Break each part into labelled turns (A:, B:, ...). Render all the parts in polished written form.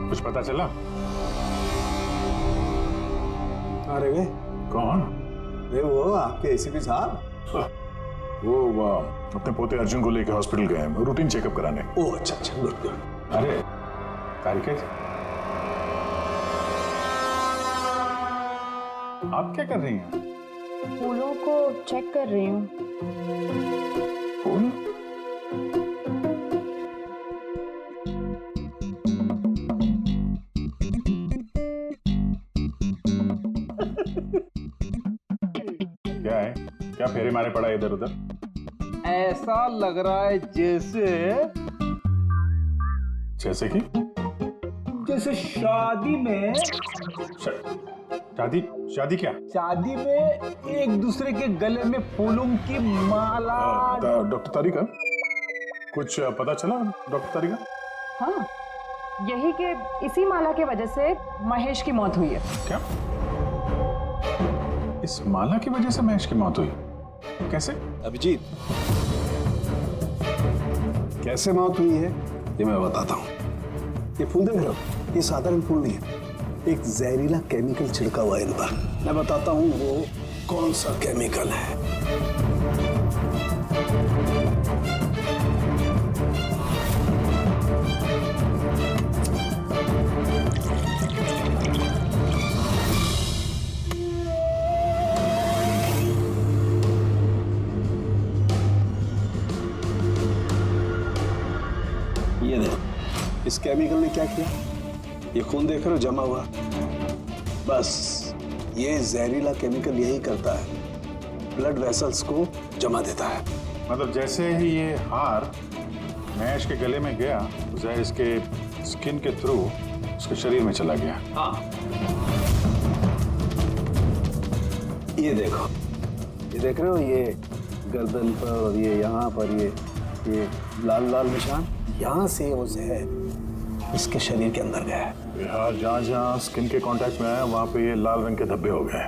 A: कुछ पता चला?
B: अरे वे
A: कौन?
B: वे वो आपके एसीपी साहब।
A: वो अपने पोते अर्जुन को लेकर हॉस्पिटल गए हैं रूटीन चेकअप कराने।
B: ओह अच्छा अच्छा, गुड गुड।
A: अरे तारिके, आप क्या कर रही हैं?
C: फूलों को चेक कर रही हूँ।
A: फूल? क्या है? क्या फेरे मारे पड़ा इधर उधर?
D: ऐसा लग रहा है
A: जैसे कि
D: जैसे शादी में
A: शादी क्या?
D: शादी में एक दूसरे के गले में फूलों की माला।
A: डॉक्टर तारिका, कुछ पता चला डॉक्टर तारिका?
C: हाँ, यही कि इसी माला की वजह से महेश की मौत हुई है।
A: क्या? इस माला की वजह से महेश की मौत हुई? कैसे?
B: अभिजीत, कैसे मौत हुई है ये मैं बताता हूँ। ये फूल देख रहे हो, ये साधारण फूल नहीं है, एक जहरीला केमिकल छिड़का हुआ है इन पर। मैं बताता हूँ वो कौन सा केमिकल है। ये देखो, इस केमिकल ने क्या किया, ये खून देख रहे हो जमा हुआ, बस ये जहरीला केमिकल यही करता है, ब्लड वेसल्स को जमा देता है।
A: मतलब जैसे ही ये हार महेश के गले में गया तो जहर इसके स्किन के थ्रू उसके शरीर में चला गया।
B: हाँ, ये देखो, ये देख रहे हो, ये गर्दन पर और ये यहाँ पर ये लाल लाल निशान, यहाँ से वो जहर इसके शरीर के अंदर गया है।
A: हार जहाँ जहाँ स्किन के कांटेक्ट में आया वहाँ पे ये लाल रंग के धब्बे हो गए,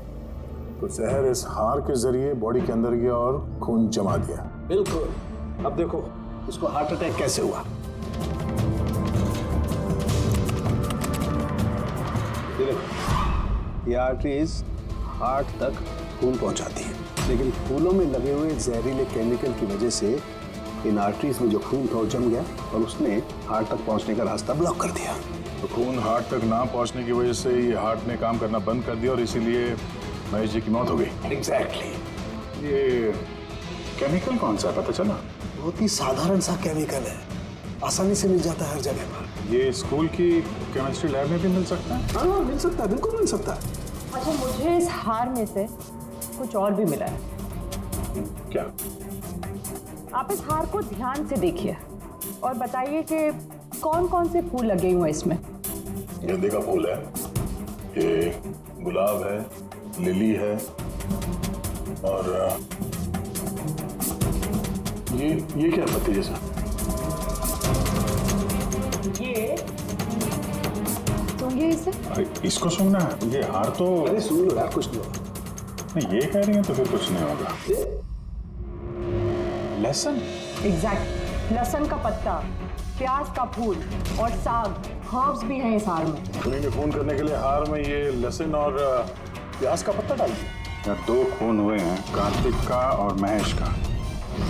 A: तो जहर इस हार के जरिए बॉडी के अंदर गया और खून जमा दिया।
B: बिल्कुल। अब देखो इसको हार्ट अटैक कैसे हुआ। ये देखो, ये आर्टरीज हार्ट तक खून पहुंचाती है, लेकिन फूलों में लगे हुए जहरीले केमिकल की वजह से इन आर्टरीज में जो खून था वो जम गया और उसने हार्ट तक पहुंचने का रास्ता ब्लॉक कर दिया।
A: तो खून हार्ट तक ना पहुंचने की वजह से ये हार्ट ने काम करना बंद कर दिया और इसीलिए महेश जी की मौत हो गई।
B: एग्जैक्टली।
A: ये केमिकल कौन सा पता चला?
B: बहुत ही साधारण सा केमिकल है, आसानी से मिल जाता है हर जगह पर।
A: ये स्कूल की केमिस्ट्री लैब में भी मिल सकता है?
B: हाँ, मिल सकता है, बिल्कुल मिल सकता है।
C: अच्छा, मुझे इस हार में से कुछ और भी मिला है।
A: क्या?
C: आप इस हार को ध्यान से देखिए और बताइए कि कौन कौन से फूल लगे हुए हैं इसमें।
A: गेंदे का फूल है, ये गुलाब है, लिली है और ये क्या पत्ती जैसा?
C: ये सूंघिए इसे।
A: अरे इसको सुनना है, ये हार तो
B: अरे सुन लो यार, कुछ नहीं।
A: ये कह रही है तो फिर कुछ नहीं होगा। लहसुन?
C: एग्जैक्ट, लहसुन का पत्ता, प्याज का फूल और साग, हर्ब्स भी हैं इस हार में।
A: खून के खून करने के लिए हार में ये लहसुन और प्याज का पत्ता डाल दिया। दो खून हुए हैं, कार्तिक का और महेश का,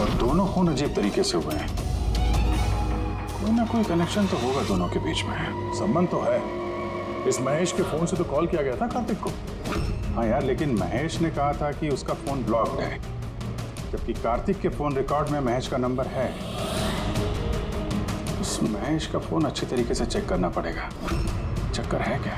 A: और दोनों खून अजीब तरीके से हुए हैं। कोई ना कोई कनेक्शन तो होगा दोनों के बीच में, संबंध तो है। इस महेश के फोन से तो कॉल किया गया था कार्तिक को। हाँ यार, लेकिन महेश ने कहा था कि उसका फोन ब्लॉक्ड है, जबकि कार्तिक के फोन रिकॉर्ड में महेश का नंबर है। इस महेश का फोन अच्छे तरीके से चेक करना पड़ेगा, चक्कर है क्या?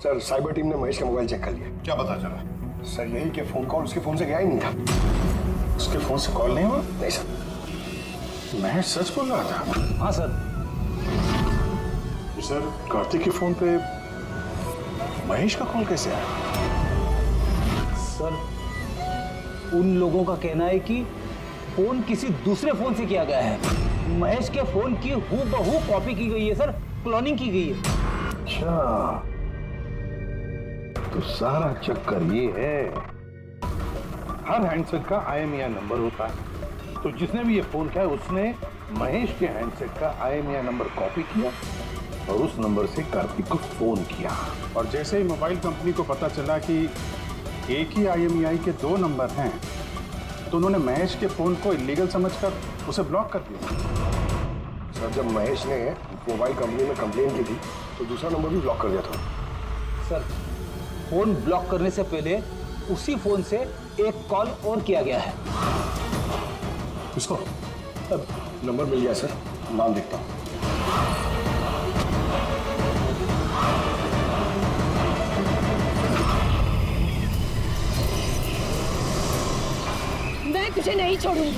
B: सर, साइबर टीम ने महेश का मोबाइल चेक कर लिया।
A: क्या पता चला?
B: सर, यही कि फोन कॉल उसके फोन से गया ही नहीं था।
A: उसके फोन से कॉल नहीं हुआ?
B: नहीं सर।
A: महेश सच बोल रहा था?
D: हाँ सर।
A: सर, कार्तिक के फोन पे महेश का कॉल कैसे आया?
D: सर, उन लोगों का कहना है कि फोन किसी दूसरे फोन से किया गया है। महेश के फोन की हूबहू कॉपी की गई है सर, क्लोनिंग की गई है।
B: अच्छा, तो सारा चक्कर ये है।
E: हर हैंडसेट का IMEI नंबर होता है, तो जिसने भी ये फोन किया उसने महेश के हैंडसेट का IMEI नंबर कॉपी किया और उस नंबर से कार्तिक को फोन किया।
A: और जैसे ही मोबाइल कंपनी को पता चला कि एक ही IMEI के 2 नंबर हैं, तो उन्होंने महेश के फोन को इलीगल समझकर उसे ब्लॉक कर दिया।
B: सर, जब महेश ने मोबाइल कंपनी में कंप्लेन की थी तो दूसरा नंबर भी ब्लॉक कर दिया था।
D: सर, फोन ब्लॉक करने से पहले उसी फोन से एक कॉल और किया गया है।
A: किसको?
B: अब नंबर मिल गया सर, नाम देखता हूँ।
F: मैं तुझे नहीं छोड़ूंगी।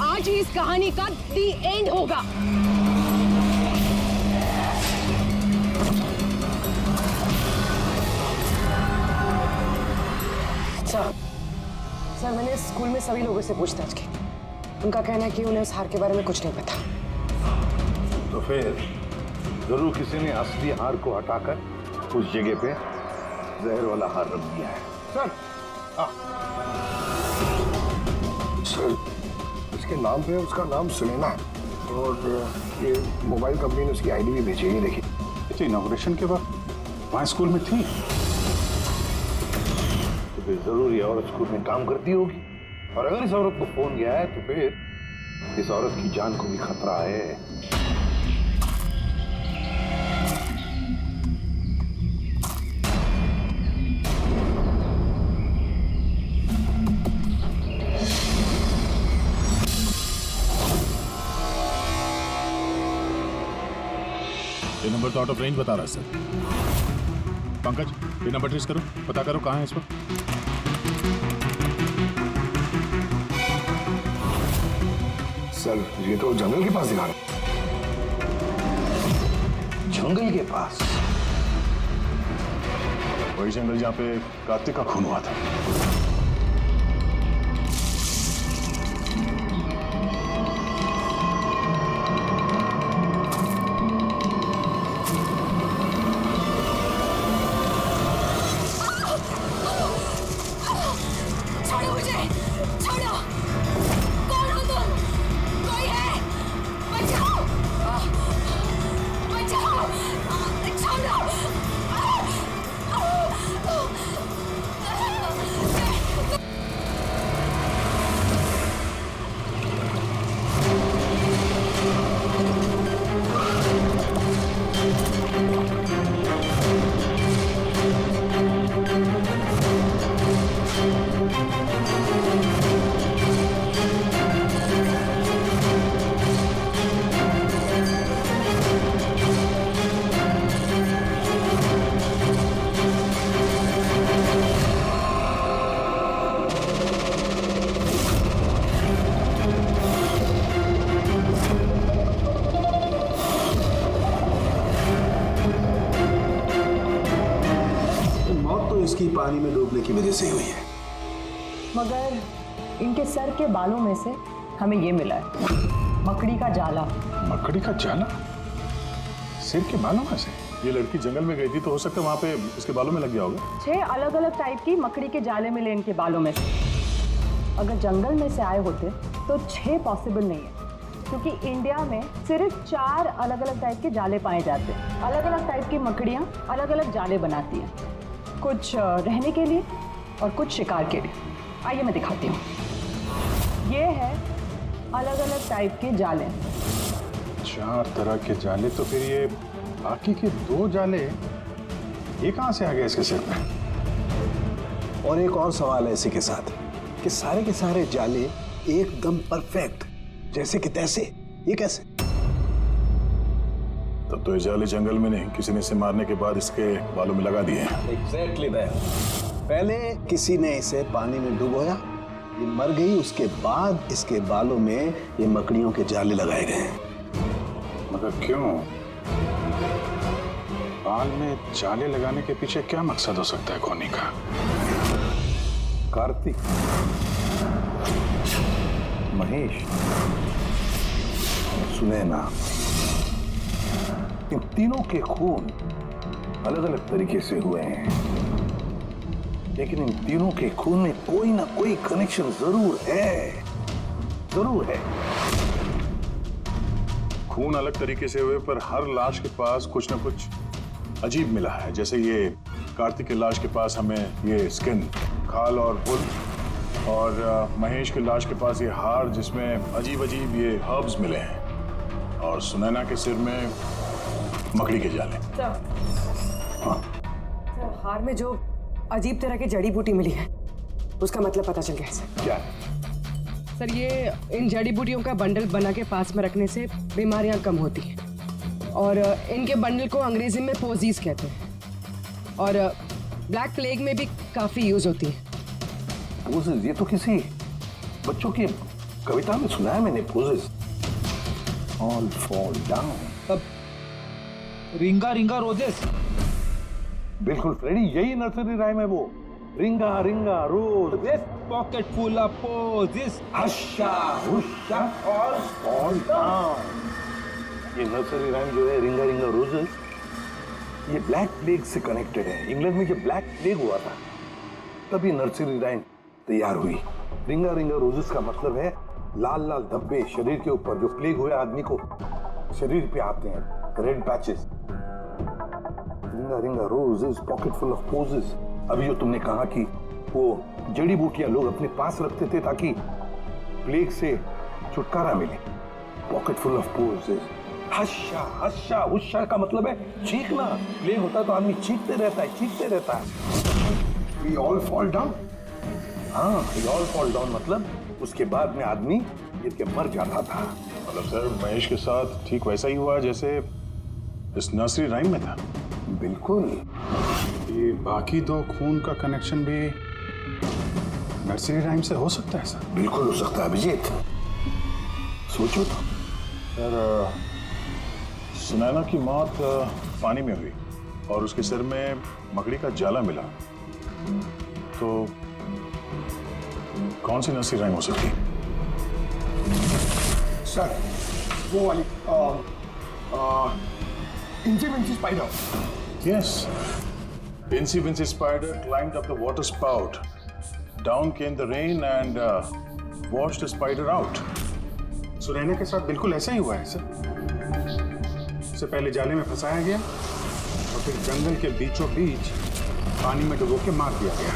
F: आज ही इस कहानी का दी एंड होगा।
G: सर, मैंने स्कूल में सभी लोगों से पूछताछ की। उनका कहना है कि उन्हें उस हार के बारे में कुछ नहीं पता।
E: तो फिर जरूर किसी ने असली हार को हटाकर उस जगह पे जहर वाला हार रख दिया है। सर,
B: सर, इसके नाम पे उसका नाम सुनैना है और ये मोबाइल कंपनी ने उसकी ID भी भेजी है, देखिए।
A: अच्छा, इनॉग्रेशन के वक्त वहाँ स्कूल में थी?
E: तो फिर जरूर ये औरत स्कूल में काम करती होगी, और अगर इस औरत को फोन गया है तो फिर इस औरत की जान को भी खतरा है।
A: ये नंबर तो आउट ऑफ रेंज बता रहा है सर। पंकज, ये नंबर ट्रेस करो, पता करो कहाँ है इस वक्त।
B: सर, ये तो जंगल के पास दिखा रहा है।
E: जंगल के पास?
A: वही जंगल जहाँ पे कार्तिक का खून हुआ था।
F: छोड़ो मुझे, छोड़ो। कौन हो तुम? कोई है? बचाओ, बचाओ, छोड़ो।
B: मौत तो इसकी पानी में डूबने की वजह से ही हुई है।
C: मगर इनके सर के बालों में से हमें ये मिला है, मकड़ी का जाला।
A: मकड़ी का जाला? सिर के बालों में से? ये लड़की जंगल में गई थी तो हो सकता है वहाँ पे उसके बालों में लग गया होगा।
C: 6 अलग अलग टाइप की मकड़ी के जाले मिले इनके बालों में से। अगर जंगल में से आए होते तो 6 पॉसिबल नहीं है, क्योंकि इंडिया में सिर्फ 4 अलग अलग टाइप के जाले पाए जाते हैं। अलग अलग टाइप की मकड़ियाँ अलग अलग जाले बनाती हैं, कुछ रहने के लिए और कुछ शिकार के लिए। आइए मैं दिखाती हूँ। ये है अलग अलग टाइप के जाले।
A: 4 तरह के जाले, तो फिर ये बाकी के 2 जाले ये कहाँ से आ गए इसके सिर पे?
B: और एक और सवाल है इसी के साथ कि सारे के सारे जाले एकदम परफेक्ट, जैसे कि तैसे, ये कैसे?
A: तब तो ये जाले जंगल में नहीं, किसी ने इसे मारने के बाद इसके बालों में लगा दिए हैं।
B: Exactly that. पहले किसी ने इसे पानी में डुबोया, ये मर गई, उसके बाद इसके बालों में ये मकड़ियों के जाले लगाए गए हैं।
A: मगर क्यों? बाल में जाले लगाने के पीछे क्या मकसद हो सकता है खोनी का?
E: कार्तिक, महेश, सुनैना, इन तीनों के खून अलग अलग तरीके से हुए हैं, लेकिन इन तीनों के खून में कोई ना कोई कनेक्शन जरूर है, जरूर है।
A: खून अलग तरीके से हुए पर हर लाश के पास कुछ ना कुछ अजीब मिला है। जैसे ये कार्तिक की लाश के पास हमें ये स्किन, खाल और वुल, और महेश की लाश के पास ये हार जिसमें अजीब अजीब ये हर्ब्स मिले हैं, और सुनैना के सिर में मकड़ी के जाले।
G: सर, हार में जो अजीब तरह की जड़ी बूटी मिली है उसका मतलब पता चल गया सर।
E: क्या?
G: सर, ये इन जड़ी बूटियों का बंडल बना के पास में रखने से बीमारियां कम होती हैं, और इनके बंडल को अंग्रेजी में पोजीज कहते हैं, और ब्लैक प्लेग में भी काफी यूज होती है।
E: पोजेस? ये तो किसी बच्चों की कविता में सुना है मैंने। Posies, all fall down.
D: अब रिंगा रिंगा रोजेस।
E: बिल्कुल फ्रेडी, यही नर्सरी राइम है वो। Ringa ringa rose,
D: pocket full of posies,
E: husha husha all fall down. ये नर्सरी राइम जो है, रिंगा रिंगा रोजेस, ये ब्लैक प्लेग से कनेक्टेड है। इंग्लैंड में जब ब्लैक प्लेग हुआ था तब ये नर्सरी राइम तैयार हुई। रिंगा रिंगा रोजेस का मतलब है लाल लाल धब्बे शरीर के ऊपर जो प्लेग हुए आदमी को शरीर पे आते हैं, red patches. Ringa ringa roses, pocket full of posies. अभी जो तुमने कहा कि वो जड़ी बूटियां लोग अपने पास रखते थे ताकि प्लेग से छुटकारा मिले। Pocket full of posies. Husha husha husha का मतलब है चीखना। प्लेग होता है तो आदमी चीखते रहता है, चीखते रहता है। We all fall down। हाँ, we all fall down मतलब उसके बाद में आदमी गिर के मर जाता था।
A: मतलब सर, महेश के साथ ठीक वैसा ही हुआ जैसे इस नर्सरी राइम में था।
E: बिल्कुल।
A: ये बाकी दो खून का कनेक्शन भी नर्सरी राइम से हो सकता है सर?
E: बिल्कुल हो सकता है अभिजीत, सोचो तो।
A: सर, सुनैना की मौत पानी में हुई और उसके सिर में मकड़ी का जाला मिला, तो कौन सी नर्सरी राइम हो सकती है?
H: सर, वो वाली इंची Vinci spider.
A: Yes. Incy Wincy Spider climbed up the water spout. Down came the rain and washed the spider out.
H: Sunaina के साथ बिल्कुल ऐसा ही हुआ है सर। उससे पहले जाले में फंसाया गया और फिर जंगल के बीचों बीच पानी में डुबो के मार दिया गया।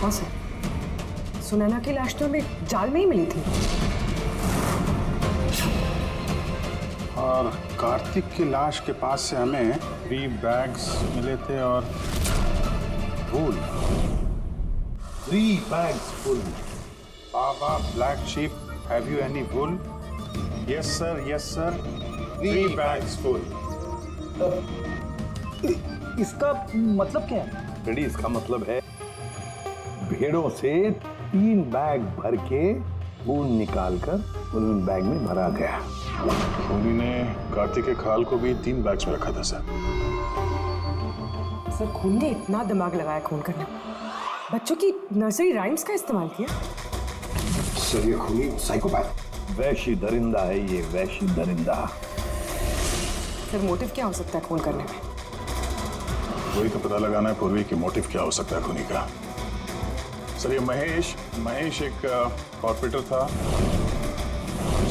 G: हाँ सर, सुनैना की लाश तो हमें जाल में ही मिली थी।
H: और कार्तिक की लाश के पास से हमें 3 बैग्स मिले थे और वूल।
E: 3 bags full।
H: Baa baa black sheep, have you any wool? Yes sir, yes sir, 3 bags full.
D: इसका मतलब क्या है?
E: रेडी, इसका मतलब है भेड़ों से 3 बैग भर के खून निकालकर उन बैग में भरा गया।
A: खूनी ने कार्तिक के खाल को भी 3 बैग्स में रखा था सर।
G: सर, खून ने इतना दिमाग लगाया खून करने में, बच्चों की नर्सरी राइम्स का इस्तेमाल किया।
H: सर, ये खूनी साइकोपैथ।
E: वैशी दरिंदा है ये, वैशी दरिंदा।
G: सर, मोटिव क्या हो सकता है खून करने में?
A: वही तो पता लगाना है पूर्वी कि मोटिव क्या हो सकता है खूनी का। सर, ये महेश एक कॉर्पोरेटर था,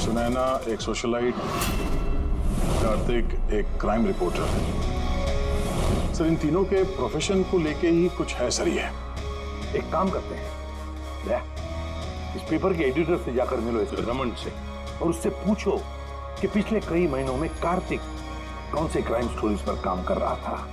A: सुनैना एक सोशलाइट, कार्तिक एक क्राइम रिपोर्टर। सर, इन तीनों के प्रोफेशन को लेके ही कुछ है सर। ये
E: एक काम करते हैं, ले, इस पेपर के एडिटर से जाकर मिलो, इस रमन से, और उससे पूछो कि पिछले कई महीनों में कार्तिक कौन से क्राइम स्टोरीज पर काम कर रहा था।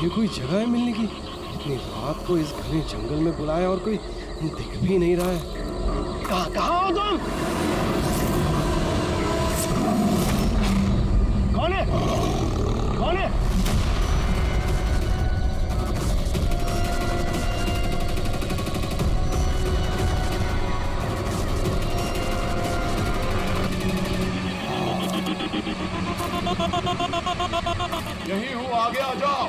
I: ये कोई जगह है मिलने की? इतनी रात को इस घने जंगल में बुलाया और कोई दिख भी नहीं रहा है। कहाँ हो तुम? कौन है? कौन है?
E: आ जाओ।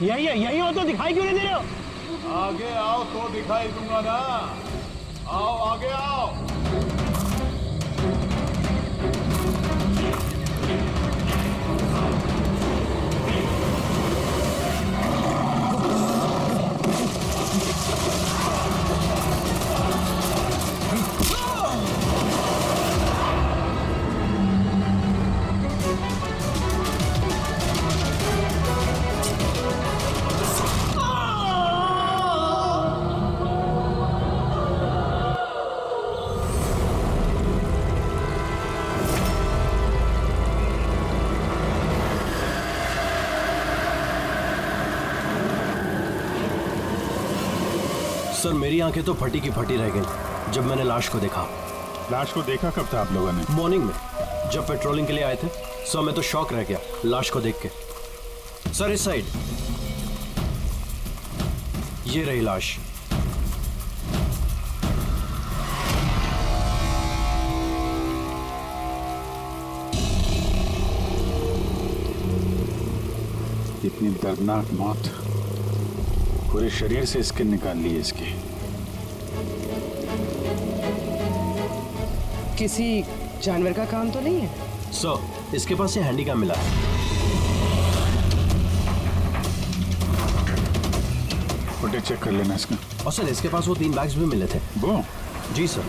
D: यही हो तो दिखाई क्यों नहीं दे रहे हो?
E: आगे आओ तो दिखाई दूंगा ना। आओ आगे आओ।
I: सर मेरी आंखें तो फटी की फटी रह गई जब मैंने लाश को देखा।
A: लाश को देखा कब था आप लोगों ने?
I: मॉर्निंग में जब पेट्रोलिंग के लिए आए थे। सर मैं तो शॉक रह गया लाश को देख के। सर इस साइड ये रही लाश।
A: इतनी दर्दनाक मौत, पूरे शरीर से स्किन निकाल ली है इसकी।
G: किसी जानवर का काम तो नहीं है?
I: सर इसके पास से हैंडीकैम मिला है।
A: फुटेज चेक कर लेना इसका।
I: और सर इसके पास वो 3 बैग्स भी मिले थे।
A: वो
I: जी सर।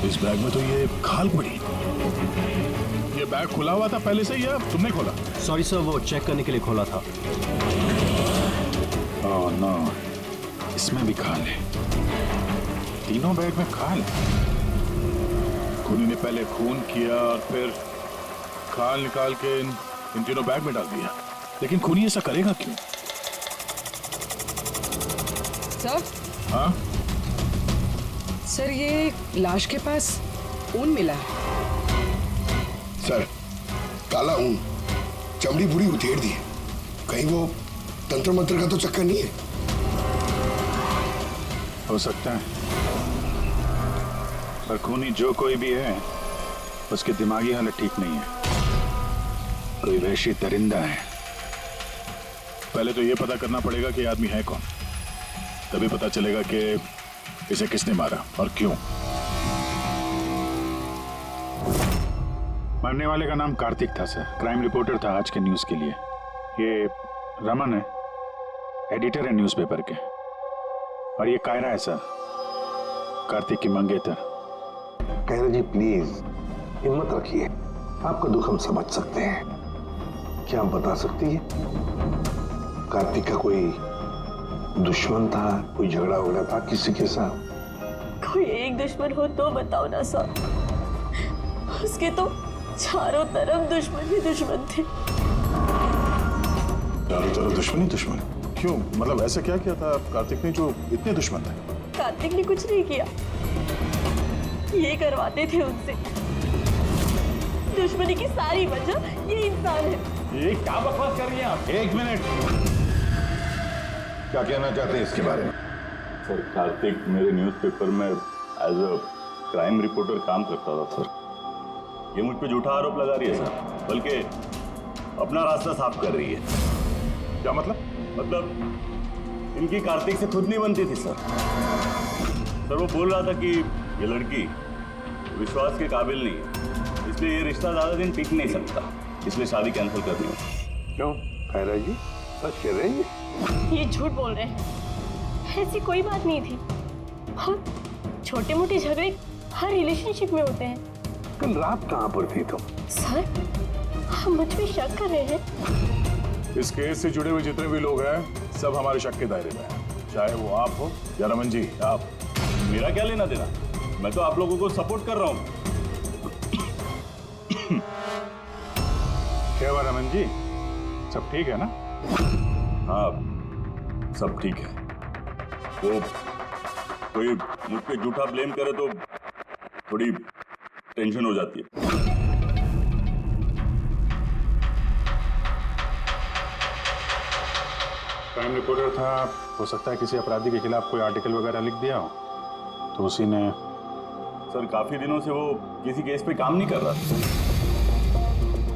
A: इस बैग में तो ये खाल पड़ी। ये बैग खुला हुआ था पहले से या तुमने खोला?
I: सॉरी सर वो चेक करने के लिए खोला था।
A: ओह नो, इसमें भी खाल है। तीनों बैग में खाल। खूनी ने पहले खून किया और फिर खाल निकाल के इन तीनों बैग में डाल दिया। लेकिन खूनी ऐसा करेगा क्यों?
G: सर?
A: हाँ
G: सर ये लाश के पास ऊन मिला है।
J: सर काला ऊन, चमड़ी पूरी उधेड़ दी है। कहीं वो तंत्र मंत्र का तो चक्कर नहीं है?
A: हो सकता है, पर खूनी जो कोई भी है उसकी दिमागी हालत ठीक नहीं है। कोई वहशी दरिंदा है। पहले तो ये पता करना पड़ेगा कि आदमी है कौन, तभी पता चलेगा कि इसे किसने मारा और क्यों। मरने वाले का नाम कार्तिक था सर। क्राइम रिपोर्टर था आज के न्यूज के लिए। ये रमन है, एडिटर है न्यूज़पेपर के। और ये कायरा है सर, कार्तिक की मंगेतर।
J: कायरा जी प्लीज हिम्मत रखिए, आपका दुख हम समझ सकते हैं। क्या आप बता सकती है कार्तिक का कोई दुश्मन था, कोई झगड़ा वगड़ा था किसी के साथ?
F: कोई एक दुश्मन हो तो बताओ ना सर। उसके तो चारों तरफ दुश्मन ही दुश्मन थे।
A: चारों तरफ दुश्मन ही दुश्मन? क्यों, मतलब ऐसा क्या किया था कार्तिक ने जो इतने दुश्मन थे?
F: कार्तिक ने कुछ नहीं किया, ये करवाते थे उनसे। दुश्मनी की सारी वजह ये इंसान है।
E: ये क्या बकवास कर रही हैं आप? एक मिनट, क्या कहना चाहते हैं इसके बारे में?
K: सर कार्तिक मेरे न्यूज़पेपर में एज अ क्राइम रिपोर्टर काम करता था सर। ये मुझ पे झूठा आरोप लगा रही है सर, बल्कि अपना रास्ता साफ कर रही है।
A: क्या मतलब?
K: मतलब इनकी कार्तिक से खुद नहीं बनती थी सर। सर वो बोल रहा था कि ये लड़की विश्वास के काबिल नहीं है, इसलिए ये रिश्ता ज्यादा दिन टिक नहीं सकता, इसलिए शादी कैंसिल करनी होगी।
J: क्यों कायरा जी सच कह रहे हैं?
F: ये झूठ बोल रहे हैं, ऐसी कोई बात नहीं थी। बहुत छोटे मोटे झगड़े हर रिलेशनशिप में होते हैं।
J: कल रात कहाँ पर थी तुम?
F: सर आप मुझ पे शक कर रहे हैं?
A: इस केस से जुड़े हुए जितने भी लोग हैं सब हमारे शक के दायरे में हैं, चाहे वो आप हो या रमन जी। आप,
K: मेरा क्या लेना देना, मैं तो आप लोगों को सपोर्ट कर रहा हूँ।
A: क्या हुआ रमन जी, सब ठीक है ना?
K: हाँ सब ठीक है। वो कोई मुझ पे झूठा ब्लेम करे तो थोड़ी टेंशन हो जाती है।
A: क्राइम रिपोर्टर था, हो सकता है किसी अपराधी के खिलाफ कोई आर्टिकल वगैरह लिख दिया हो। तो उसी ने।
K: सर काफी दिनों से वो किसी केस पे काम नहीं कर रहा था।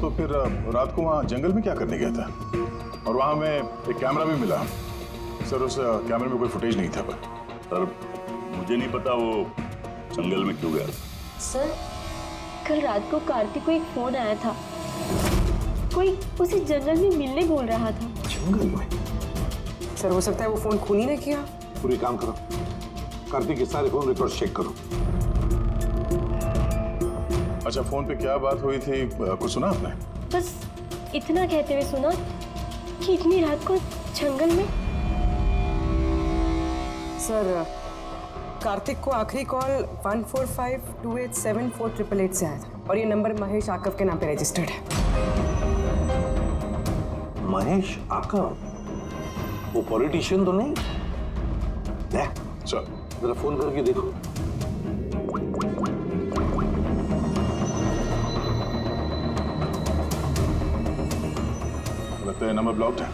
A: तो फिर रात को वहाँ जंगल में क्या करने गया था? और वहाँ हमें एक कैमरा भी मिला। सर उस कैमरे में कोई फुटेज नहीं था पर।
K: सर मुझे नहीं पता वो जंगल में क्यों गया।
F: सर कल रात को कार्तिक को एक फोन आया था, कोई उसे जंगल में मिलने बोल रहा था।
B: जंगल में?
G: सर हो सकता है वो फोन खूनी ने किया।
J: पूरी काम करो, कार्तिक के सारे फोन रिकॉर्ड चेक करो।
A: अच्छा फोन पे क्या बात हुई थी, कुछ सुना आपने?
F: बस इतना कहते हुए सुना कि इतनी रात को जंगल में।
G: सर कार्तिक को आखिरी कॉल 1452874888 से आया था और ये नंबर महेश आकव के नाम पे रजिस्टर्ड है।
J: महेश आकव? वो पॉलिटिशियन तो नहीं?
A: चल
J: जरा फोन करके देखो।
A: लगता है नंबर ब्लॉक्ड है।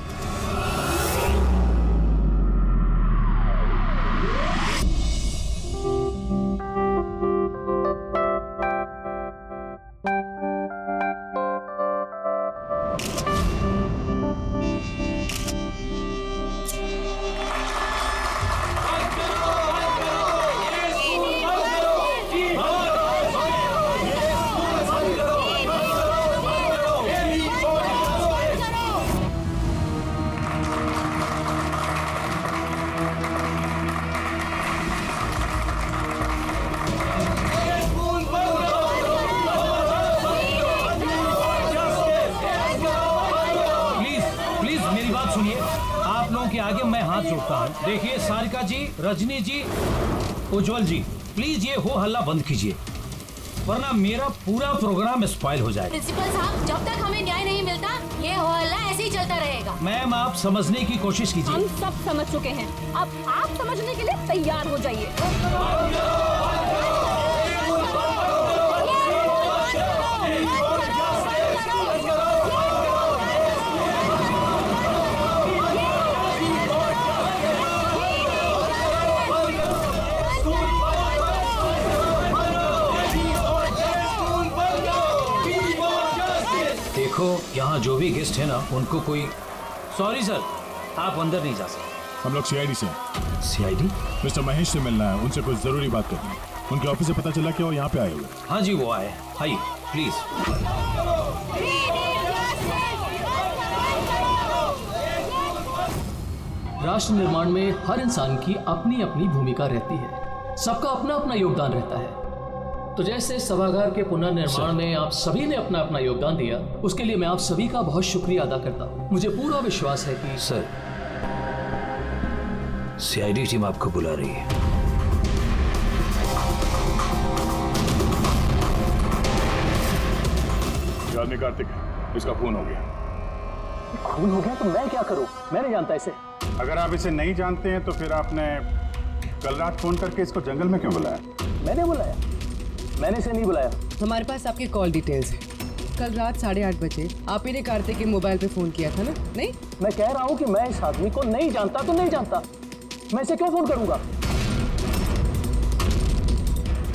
D: के आगे मैं हाथ जोड़ता हूँ। देखिए सारिका जी, रजनी जी, उज्जवल जी, प्लीज ये हो हल्ला बंद कीजिए वरना मेरा पूरा प्रोग्राम स्पॉइल हो जाएगा।
L: प्रिंसिपल साहब, जब तक हमें न्याय नहीं मिलता ये हो हल्ला ऐसे ही चलता रहेगा।
D: मैम आप समझने की कोशिश कीजिए।
L: हम सब समझ चुके हैं, अब आप समझने के लिए तैयार हो जाइए।
D: देखो यहाँ जो भी गेस्ट है ना उनको कोई। सॉरी सर, आप अंदर नहीं जा सकते।
A: हम लोग सीआईडी से।
D: सीआईडी?
A: मिस्टर महेश से मिलना है, उनसे कुछ जरूरी बात करनी है। उनके ऑफिस से पता चला कि वो यहाँ पे आए हुए।
D: हाँ जी वो आए। आइए प्लीज।
M: राष्ट्र निर्माण में हर इंसान की अपनी अपनी भूमिका रहती है, सबका अपना अपना योगदान रहता है। तो जैसे सभागार के पुनर्निर्माण में आप सभी ने अपना अपना योगदान दिया, उसके लिए मैं आप सभी का बहुत शुक्रिया अदा करता हूँ। मुझे पूरा विश्वास है कि
D: सर सीआईडी टीम आपको बुला रही है।
A: ये आदमी कार्तिक है, इसका खून हो गया।
D: खून हो गया तो मैं क्या करूं? मैं नहीं जानता इसे।
H: अगर आप इसे नहीं जानते हैं तो फिर आपने कल रात फोन करके इसको जंगल में क्यों बुलाया?
D: मैंने बुलाया? मैंने इसे नहीं बुलाया।
G: हमारे पास आपकी कॉल डिटेल्स है। कल रात 8:30 बजे आप ही ने कार्तिक के मोबाइल पे फोन किया था ना? नहीं,
D: मैं कह रहा हूँ कि मैं इस आदमी को नहीं जानता तो नहीं जानता, मैं इसे क्यों फोन करूंगा?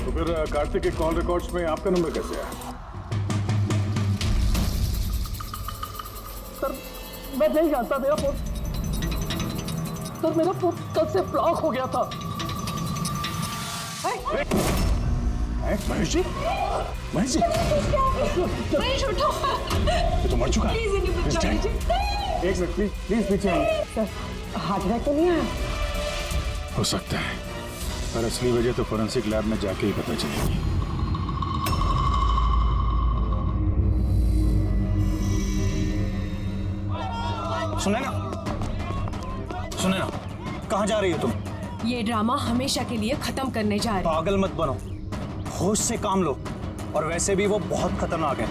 A: तो फिर कार्तिक के कॉल रिकॉर्ड्स में आपका नंबर कैसे आया?
D: सर मैं नहीं जानता, मेरा फोन सर मेरा फोन कल से ब्लॉक हो गया था।
A: महेश जी, महेश जी,
L: महेश उठो।
A: ये तो मर चुका है।
L: प्लीज इन्हें बचा लीजिए।
H: एक मिनट प्लीज पीछे आइए।
G: सर हार्ट अटैक तो नहीं आया?
A: हो सकता है, पर असली वजह तो फोरेंसिक लैब में जाके ही पता चलेगी।
D: सुने ना, कहाँ जा रही हो तुम?
L: ये ड्रामा हमेशा के लिए खत्म करने जा रहे।
D: पागल मत बनो, होश से काम लो। और वैसे भी वो बहुत खतरनाक है,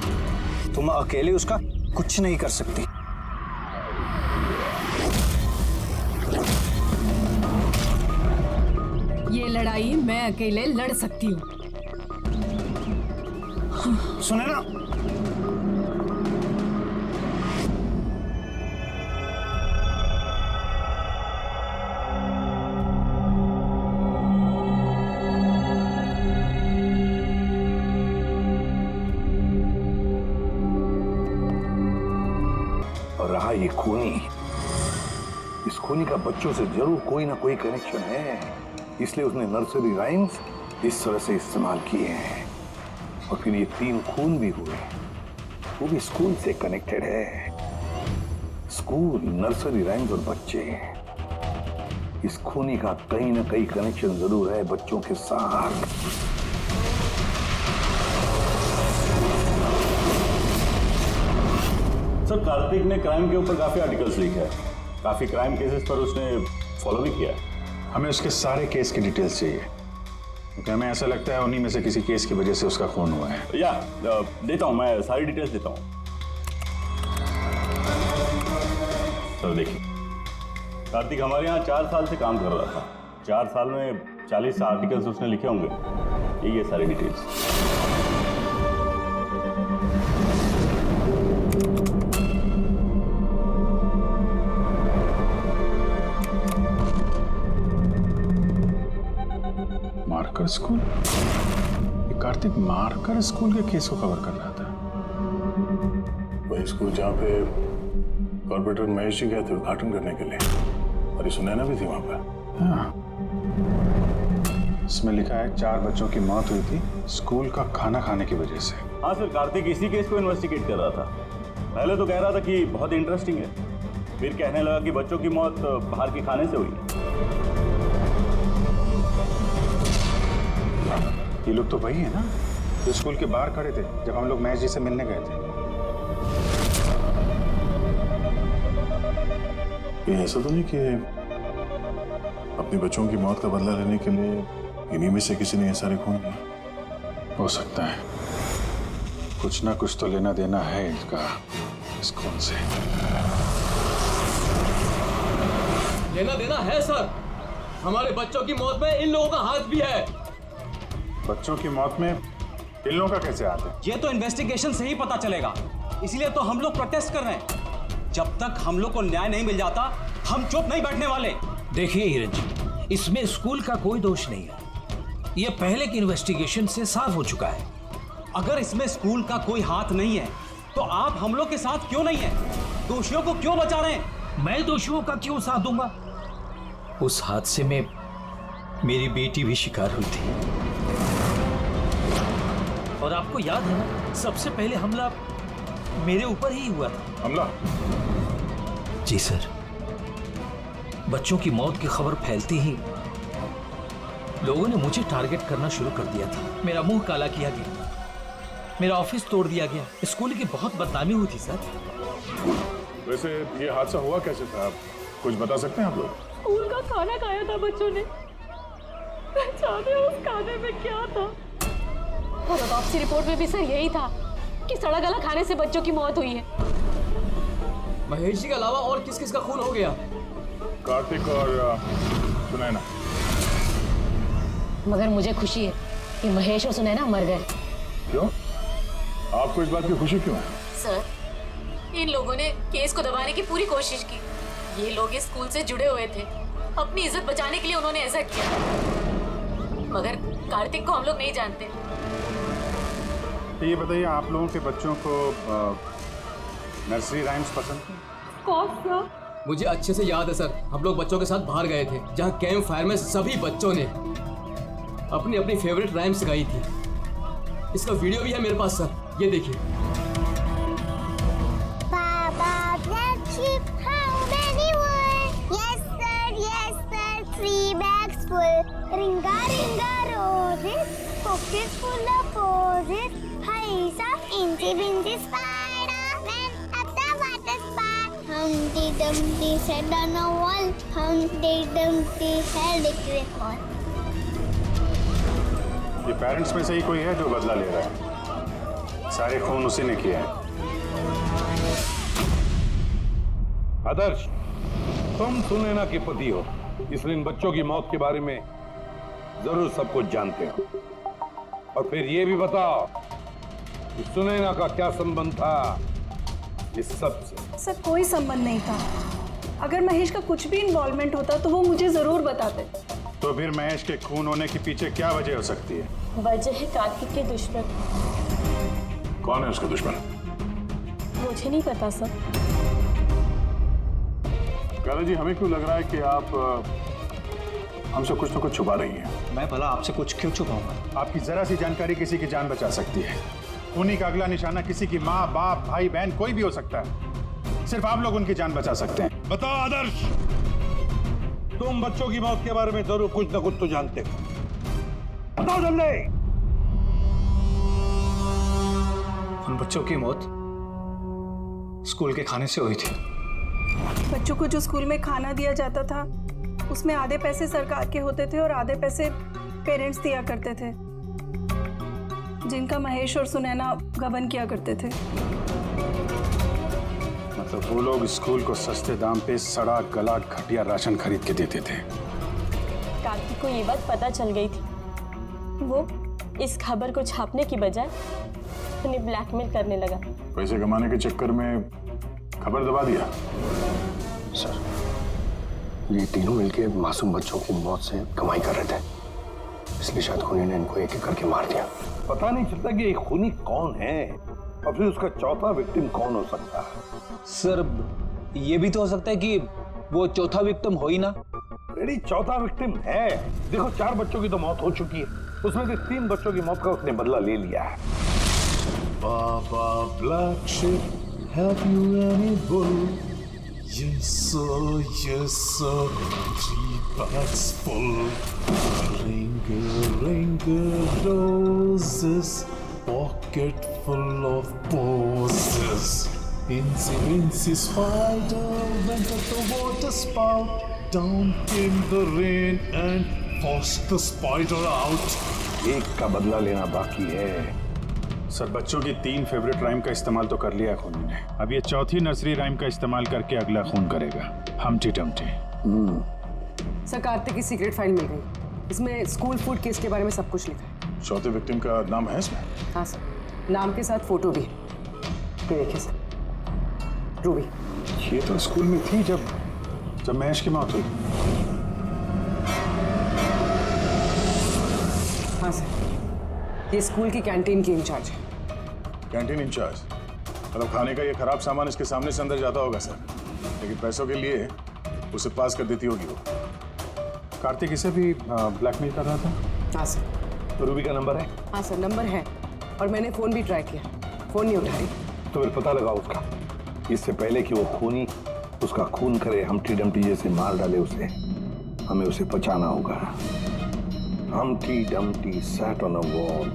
D: तुम अकेले उसका कुछ नहीं कर सकती।
L: ये लड़ाई मैं अकेले लड़ सकती हूँ।
D: सुने ना,
E: और रहा ये खूनी, इस खूनी का बच्चों से जरूर कोई ना कोई कनेक्शन है, इसलिए उसने नर्सरी राइम्स इस तरह से इस्तेमाल किए हैं। और फिर ये 3 खून भी हुए, वो भी स्कूल से कनेक्टेड है। स्कूल, नर्सरी राइम्स और बच्चे, इस खूनी का कहीं ना कहीं कनेक्शन जरूर है बच्चों के साथ।
K: सर, कार्तिक ने क्राइम के ऊपर काफी आर्टिकल्स लिखे हैं, काफी क्राइम केसेस पर उसने फॉलो भी किया है।
H: हमें उसके सारे केस की डिटेल्स चाहिए, क्योंकि हमें ऐसा लगता है उन्हीं में से किसी केस की वजह से उसका खून हुआ है।
K: या देता हूं, मैं सारी डिटेल्स देता हूं। सर देखिए, कार्तिक हमारे यहाँ 4 साल से काम कर रहा था। 4 साल में 40 आर्टिकल्स उसने लिखे होंगे। ये सारी डिटेल्स।
H: Marker school? ये कार्तिक मार्कर स्कूल के केस को कवर कर रहा था।
A: वही स्कूल जहाँ पे कॉर्पोरेटर महेश जी गए थे उद्घाटन करने के लिए, और ये सुनैना भी थी वहां पर।
H: हाँ, इसमें लिखा है 4 बच्चों की मौत हुई थी स्कूल का खाना खाने की वजह से।
K: हाँ सर, कार्तिक इसी केस को इन्वेस्टिगेट कर रहा था। पहले तो कह रहा था कि बहुत इंटरेस्टिंग है, फिर कहने लगा कि बच्चों की मौत बाहर के खाने से हुई है।
H: ये लोग तो वही है ना जो स्कूल के बाहर खड़े थे जब हम लोग महेश जी से मिलने गए थे।
A: ये ऐसा तो नहीं कि अपने बच्चों की मौत का बदला लेने के लिए इन्हीं में से किसी ने ये सारे खून किए?
H: हो सकता है, कुछ ना कुछ तो लेना देना है इसका इस खून से।
M: लेना देना है सर, हमारे बच्चों की मौत में इन लोगों का हाथ भी है।
H: बच्चों की मौत में इन लोगों का कैसे हाथ है?
N: ये तो इन्वेस्टिगेशन से ही पता चलेगा, इसलिए तो हम लोग प्रोटेस्ट कर रहे हैं। जब तक हम लोग को न्याय नहीं मिल जाता, हम चुप नहीं बैठने वाले।
D: देखिए हिरन जी, इसमें स्कूल का कोई दोष नहीं है। ये पहले की इन्वेस्टिगेशन से साफ हो चुका है।
N: अगर इसमें स्कूल का कोई हाथ नहीं है, तो आप हम लोग के साथ क्यों नहीं है? दोषियों को क्यों बचा रहे हैं?
D: मैं दोषियों का क्यों साथ दूंगा? उस हादसे में मेरी बेटी भी शिकार हुई थी। और आपको याद है ना, सबसे पहले हमला मेरे ऊपर ही हुआ था।
A: हमला?
D: जी सर। बच्चों की मौत की खबर फैलती ही लोगों ने मुझे टारगेट करना शुरू कर दिया था। मेरा मुंह काला किया गया, मेरा ऑफिस तोड़ दिया गया, स्कूल की बहुत बदनामी हुई थी सर।
A: वैसे ये हादसा हुआ कैसे था, आप कुछ बता सकते हैं आप लोग?
F: स्कूल का खाना खाया था बच्चों ने, जाने उस खाने में क्या था।
L: और ऑटोप्सी रिपोर्ट में भी सर यही था कि सड़ा गला खाने से बच्चों की मौत हुई है।
M: महेश जी के अलावा और किस किस का खून हो गया?
A: कार्तिक और सुनैना।
L: मगर मुझे खुशी है कि महेश और सुनैना मर गए।
A: क्यों? आपको इस बात की खुशी क्यों है?
F: सर, इन लोगों ने केस को दबाने की पूरी कोशिश की। ये लोग इस स्कूल से जुड़े हुए थे, अपनी इज्जत बचाने के लिए उन्होंने ऐसा किया। मगर कार्तिक को हम लोग नहीं जानते।
H: तो ये बताइए, आप लोगों के बच्चों को नर्सरी राइम्स पसंद है?
F: कौन सा?
M: मुझे अच्छे से याद है सर, हम लोग बच्चों के साथ बाहर गए थे, जहाँ कैंप फायर में सभी बच्चों ने अपनी अपनी फेवरेट राइम्स गाई थी। इसका वीडियो भी है मेरे पास सर, ये देखिए।
O: Ringa ringa roses, pockets full of posies. He's a incy wincy Spider-Man at the water spout. Humpty Dumpty sat on a wall. Humpty Dumpty had a great fall.
H: ये parents में से ही कोई है जो बदला ले रहा है? सारे खून उसी ने किया है।
E: आदर्श, तुम सुनैना के पति हो, इसलिए इन बच्चों की मौत के बारे में जरूर सब कुछ जानते हो। और फिर ये भी बताओ कि सुनैना का क्या संबंध था इस सब से?
P: सर, कोई संबंध नहीं था। अगर महेश का कुछ भी इन्वॉल्वमेंट होता तो वो मुझे जरूर बताते।
H: तो फिर महेश के खून होने के पीछे क्या वजह हो सकती है?
F: वजह है कार्तिक के दुश्मन।
A: कौन है उसका दुश्मन?
F: मुझे नहीं पता सर।
A: काला जी, हमें क्यों लग रहा है कि आप हमसे कुछ न कुछ छुपा रही हैं?
N: मैं भला आपसे कुछ क्यों छुपाऊंगा?
H: आपकी जरा सी जानकारी किसी की जान बचा सकती है। उन्हीं का अगला निशाना किसी की माँ, बाप, भाई, बहन कोई भी हो सकता है। सिर्फ आप लोग उनकी जान बचा सकते हैं।
E: बताओ आदर्श, तुम बच्चों की मौत के बारे में जरूर कुछ न कुछ तो जानते हो। बताओ जल्दी।
D: उन बच्चों की मौत स्कूल के खाने से हुई थी।
P: बच्चों को जो स्कूल में खाना दिया जाता था उसमें आधे पैसे सरकार के होते थे और आधे पैसे पेरेंट्स दिया करते थे, जिनका महेश और सुनैना गबन किया करते थे।
H: मतलब वो लोग स्कूल को सस्ते दाम पे सड़ा गला घटिया राशन खरीद के देते थे।
L: कार्तिक को ये बात पता चल गई थी। वो इस खबर को छापने की बजाय उन्हें ब्लैकमेल करने लगा।
A: पैसे कमाने के चक्कर में खबर दबा दिया।
B: सर, ये तीनों मिलके मासूम बच्चों की मौत से कमाई कर रहे थे, इसलिए शायद खूनी ने इनको एक एक करके मार दिया।
E: पता नहीं चलता कि ये खूनी कौन है और फिर उसका चौथा विक्टिम कौन हो सकता है।
N: सर, ये भी तो हो सकता है कि वो चौथा विक्टिम हो ही ना।
E: रेडी, चौथा विक्टिम है। देखो, 4 बच्चों की तो मौत हो चुकी है, उसमें से 3 बच्चों की मौत का उसने बदला ले लिया है।
Q: Baba Black Sheep, have you any wool? Yes sir, 3 bags full. Ring roses, pocket full of posies. Incy spider went at the water spout. Down came the rain and forced the spider out.
E: एक का बदला लेना बाकी है।
H: Sir, बच्चों की 3 favourite rhyme का इस्तेमाल तो कर लिया है खूनी ने। अब ये चौथी नर्सरी राइम का इस्तेमाल करके अगला खून करेगा, हमटी डमटी।
G: सर, कार्तिक की सीक्रेट फाइल मिल गई। इसमें स्कूल फूड केस के बारे में सब कुछ लिखा है।
A: चौथे विक्टिम का नाम है इसमें?
G: हाँ सर, नाम के साथ फोटो भी। ये देखिए सर, रूबी।
H: ये तो स्कूल में थी जब महेश की मौत हुई।
G: हाँ सर, ये स्कूल की कैंटीन की इंचार्ज है।
A: Canteen in charge? मतलब खाने का ये खराब सामान इसके सामने से अंदर जाता होगा सर, लेकिन पैसों के लिए उसे पास कर देती होगी वो।
H: कार्तिक इसे भी ब्लैकमेल कर रहा था।
G: हाँ सर।
E: तो रूबी का नंबर है?
G: हाँ सर, नंबर है और मैंने फोन भी ट्राई किया, फोन नहीं उठा रही।
E: तो फिर पता लगाओ उसका, इससे पहले कि वो खूनी उसका खून करे, हमटी डमटी जैसे मार डाले उसे। हमें उसे बचाना होगा। Humpty Dumpty sat on a wall.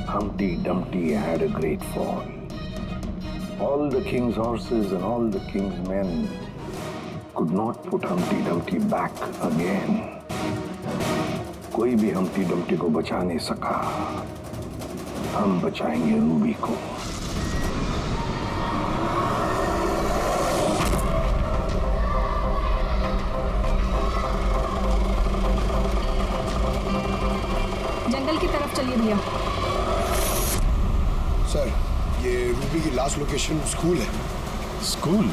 E: Humpty Dumpty had a great fall. All the king's horses and all the king's men could not put Humpty Dumpty back again. कोई भी Humpty Dumpty को बचा नहीं सका। हम बचाएंगे रूबी को।
P: जंगल की तरफ चलिए भैया।
B: सर, ये रूबी की लास्ट लोकेशन स्कूल है।
H: स्कूल?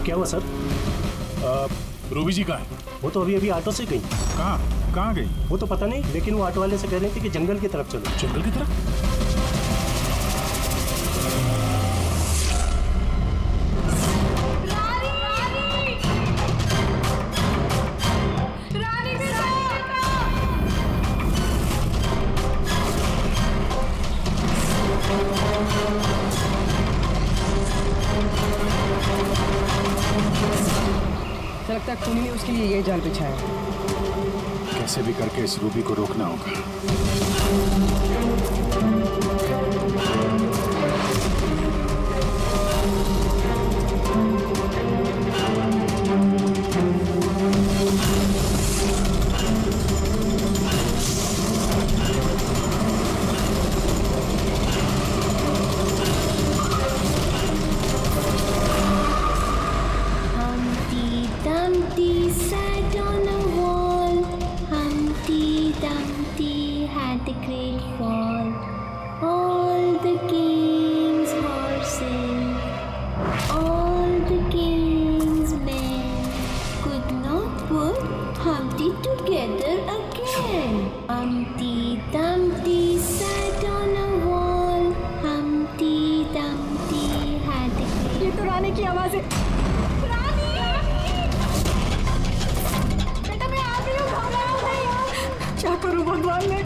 R: क्या हुआ सर?
H: रूबी जी कहाँ है?
R: वो तो अभी ऑटो से गई।
H: कहाँ गई?
R: वो तो पता नहीं, लेकिन वो ऑटो वाले से कह रही थी कि जंगल की तरफ चलो।
H: जंगल की तरफ?
G: लगता है खूनी ने उसके लिए ये जाल बिछाया।
H: कैसे भी करके इस रूबी को रोकना होगा।
O: Dumpty sat on a wall. Humpty Dumpty had a great fall. king's horses, all the king's men could not put Humpty together again. Humpty Dumpty sat on a wall. Humpty Dumpty had a
P: ये तो रानी की आवाज है। रानी! बेटा मैं आ गई हूँ, घबराओ नहीं। क्या करूँ भगवान मैं?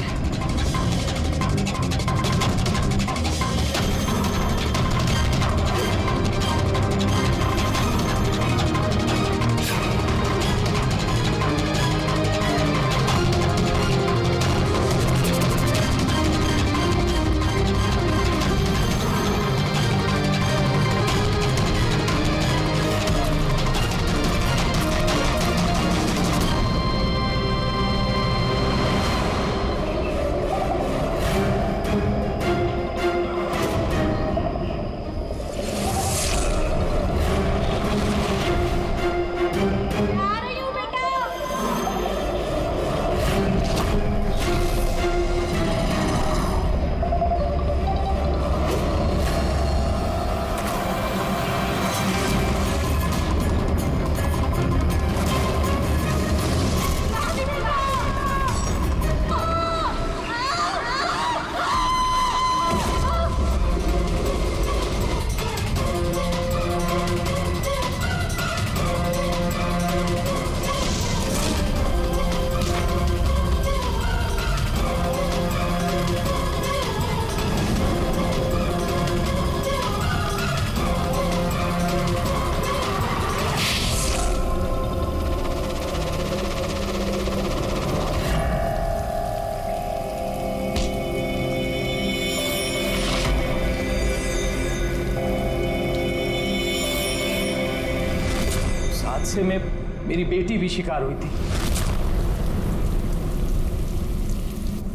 D: हादसे में मेरी बेटी भी शिकार हुई थी।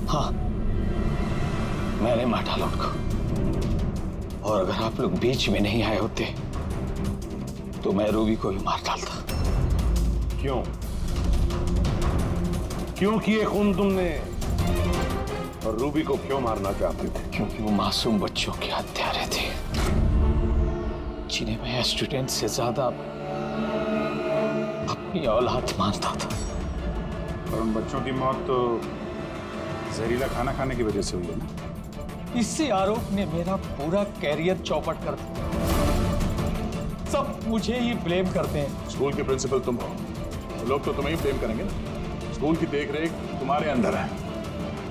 S: हाँ, मैंने मार डाला उनको। और अगर आप लोग बीच में नहीं आए होते तो मैं रूबी को भी मार डालता।
E: क्यों? क्यों किए खून तुमने? और रूबी को क्यों मारना चाहते थे?
S: क्योंकि वो मासूम बच्चों के हत्यारे थे, जिन्हें मैं स्टूडेंट से ज्यादा अपनी औलाद मानता था।
H: और उन बच्चों की मौत तो जहरीला खाना खाने की वजह से हुई है ना?
D: इसी आरोप ने मेरा पूरा कैरियर चौपट कर दिया। सब मुझे ही ब्लेम करते हैं।
A: स्कूल के प्रिंसिपल तुम हो, तो लोग तो तुम्हें ही ब्लेम करेंगे ना। स्कूल की देखरेख तुम्हारे अंदर है,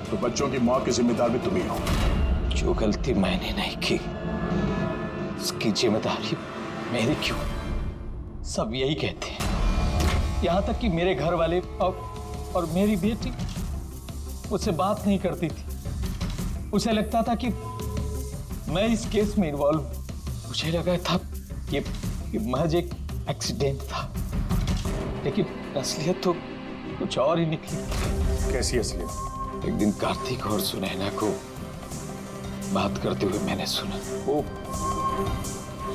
A: तो बच्चों की मौत की जिम्मेदार भी तुम ही हो।
S: जो गलती मैंने नहीं की, उसकी जिम्मेदारी मेरी क्यों?
D: सब यही कहते हैं। यहाँ तक कि मेरे घर वाले और मेरी बेटी उससे बात नहीं करती थी। उसे लगता था कि मैं इस केस में इन्वॉल्व हूं। मुझे लगा था ये महज एक एक्सीडेंट था, लेकिन असलियत तो कुछ और ही निकली।
H: कैसी असलियत?
S: एक दिन कार्तिक और सुनैना को बात करते हुए मैंने सुना। वो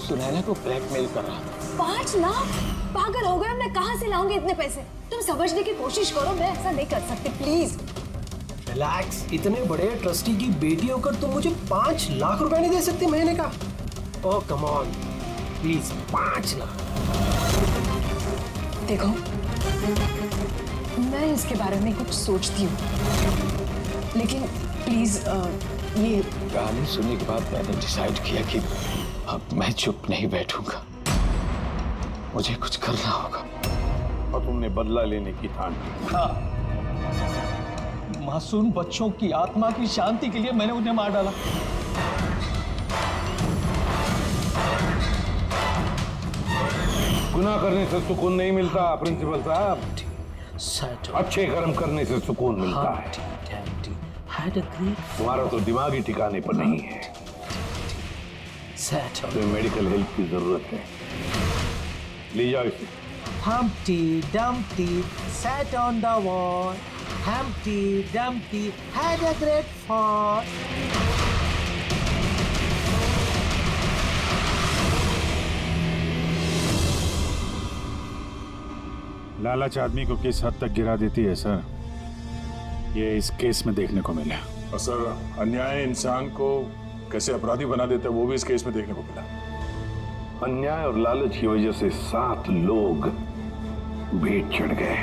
S: सुनैना को ब्लैकमेल कर रहा था।
T: 5 लाख? पागल हो गए? मैं कहां से लाऊंगी इतने पैसे? तुम समझने की कोशिश करो, मैं ऐसा नहीं कर सकती, प्लीज।
I: रिलैक्स। इतने बड़े ट्रस्टी की बेटी होकर तुम मुझे 5 लाख रुपए नहीं दे सकती महीने का? ओह कम ऑन, प्लीज 5 लाख।
T: देखो, मैं इसके बारे में कुछ सोचती हूँ, लेकिन प्लीज ये
S: कहानी सुनने के बाद मैंने डिसाइड किया कि अब मैं चुप नहीं बैठूंगा, मुझे कुछ करना होगा।
E: और तुमने बदला लेने की ठान ली।
D: हाँ, मासूम बच्चों की आत्मा की शांति के लिए मैंने उन्हें मार डाला।
E: गुनाह करने से सुकून नहीं मिलता प्रिंसिपल साहब, अच्छे कर्म करने से सुकून मिलता है। तुम्हारा तो दिमाग ही ठिकाने पर नहीं है। तुम्हें मेडिकल हेल्प की जरूरत है, ले जाओ इसे।
U: Humpty Dumpty sat on the wall. Humpty Dumpty had a great fall.
H: लालच आदमी को किस हद तक गिरा देती है सर, ये इस केस में देखने को मिला।
A: और सर, अन्याय इंसान को कैसे अपराधी बना देता है वो भी इस केस में देखने को मिला।
E: अन्याय और लालच की वजह से 7 लोग भेंट चढ़ गए।